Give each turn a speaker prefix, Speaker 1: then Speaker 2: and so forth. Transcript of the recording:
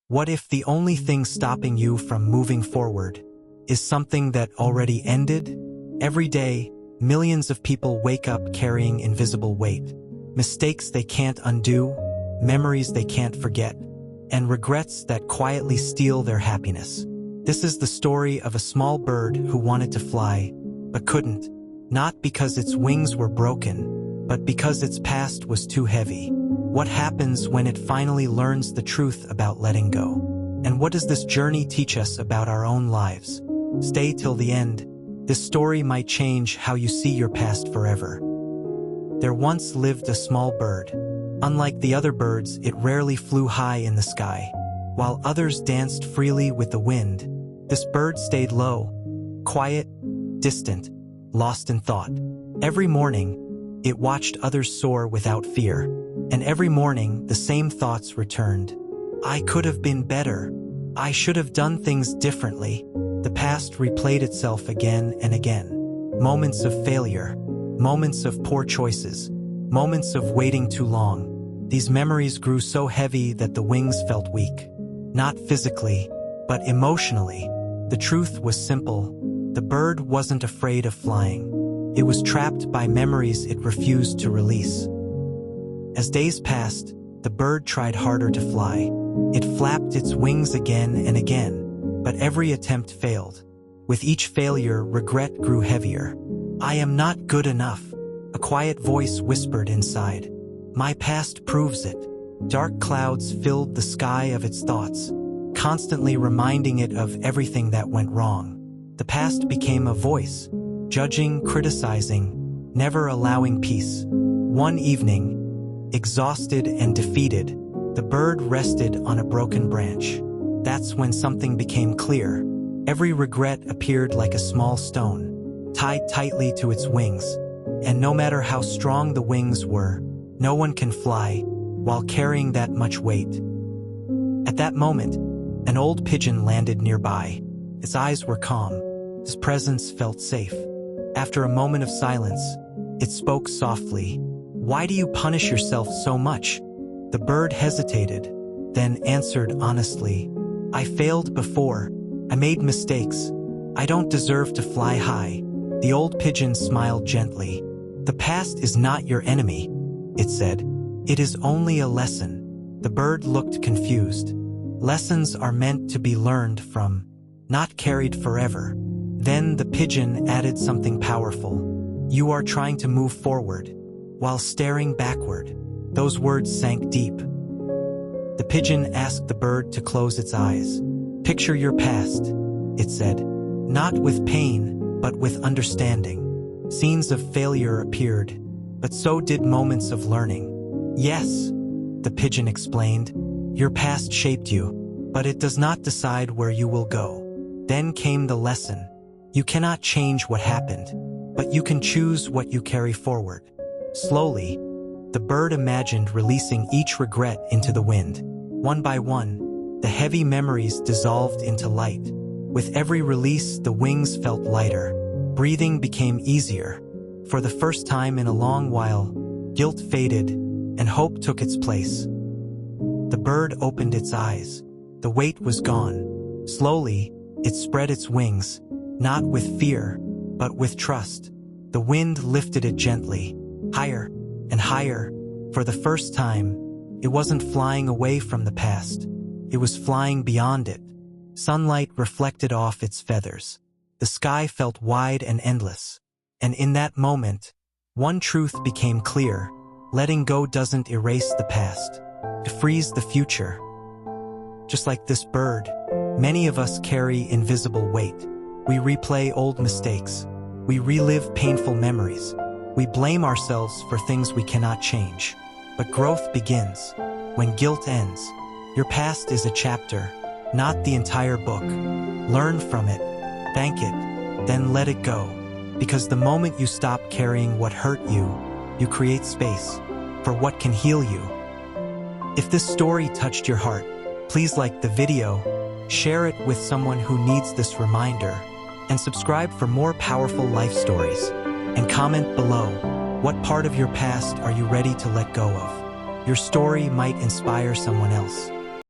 Speaker 1: What if the only thing stopping you from moving forward is something that already ended? Every day, millions of people wake up carrying invisible weight. Mistakes they can't undo, memories they can't forget, and regrets that quietly steal their happiness. This is the story of a small bird who wanted to fly, but couldn't, not because its wings were broken, but because its past was too heavy. What happens when it finally learns the truth about letting go? And what does this journey teach us about our own lives? Stay till the end. This story might change how you see your past forever. There once lived a small bird. Unlike the other birds, it rarely flew high in the sky. While others danced freely with the wind, this bird stayed low, quiet, distant, lost in thought. Every morning, it watched others soar without fear. And every morning, the same thoughts returned. I could have been better. I should have done things differently. The past replayed itself again and again. Moments of failure, moments of poor choices, moments of waiting too long. These memories grew so heavy that the wings felt weak. Not physically, but emotionally. The truth was simple. The bird wasn't afraid of flying. It was trapped by memories it refused to release. As days passed, the bird tried harder to fly. It flapped its wings again and again, but every attempt failed. With each failure, regret grew heavier. I am not good enough, a quiet voice whispered inside. My past proves it. Dark clouds filled the sky of its thoughts, constantly reminding it of everything that went wrong. The past became a voice, judging, criticizing, never allowing peace. One evening, exhausted and defeated, the bird rested on a broken branch. That's when something became clear. Every regret appeared like a small stone, tied tightly to its wings. And no matter how strong the wings were, no one can fly while carrying that much weight. At that moment, an old pigeon landed nearby. Its eyes were calm. His presence felt safe. After a moment of silence, it spoke softly. Why do you punish yourself so much? The bird hesitated, then answered honestly. I failed before. I made mistakes. I don't deserve to fly high. The old pigeon smiled gently. The past is not your enemy, it said. It is only a lesson. The bird looked confused. Lessons are meant to be learned from, not carried forever. Then the pigeon added something powerful. You are trying to move forward, while staring backward. Those words sank deep. The pigeon asked the bird to close its eyes. Picture your past, it said. Not with pain, but with understanding. Scenes of failure appeared, but so did moments of learning. Yes, the pigeon explained, your past shaped you, but it does not decide where you will go. Then came the lesson. You cannot change what happened, but you can choose what you carry forward. Slowly, the bird imagined releasing each regret into the wind. One by one, the heavy memories dissolved into light. With every release, the wings felt lighter. Breathing became easier. For the first time in a long while, guilt faded, and hope took its place. The bird opened its eyes. The weight was gone. Slowly, it spread its wings, not with fear, but with trust. The wind lifted it gently, higher and higher. For the first time, it wasn't flying away from the past. It was flying beyond it. Sunlight reflected off its feathers. The sky felt wide and endless. And in that moment, one truth became clear. Letting go doesn't erase the past. It frees the future. Just like this bird, many of us carry invisible weight. We replay old mistakes. We relive painful memories. We blame ourselves for things we cannot change. But growth begins when guilt ends. Your past is a chapter, not the entire book. Learn from it, thank it, then let it go. Because the moment you stop carrying what hurt you, you create space for what can heal you. If this story touched your heart, please like the video, share it with someone who needs this reminder, and subscribe for more powerful life stories. And comment below, what part of your past are you ready to let go of? Your story might inspire someone else.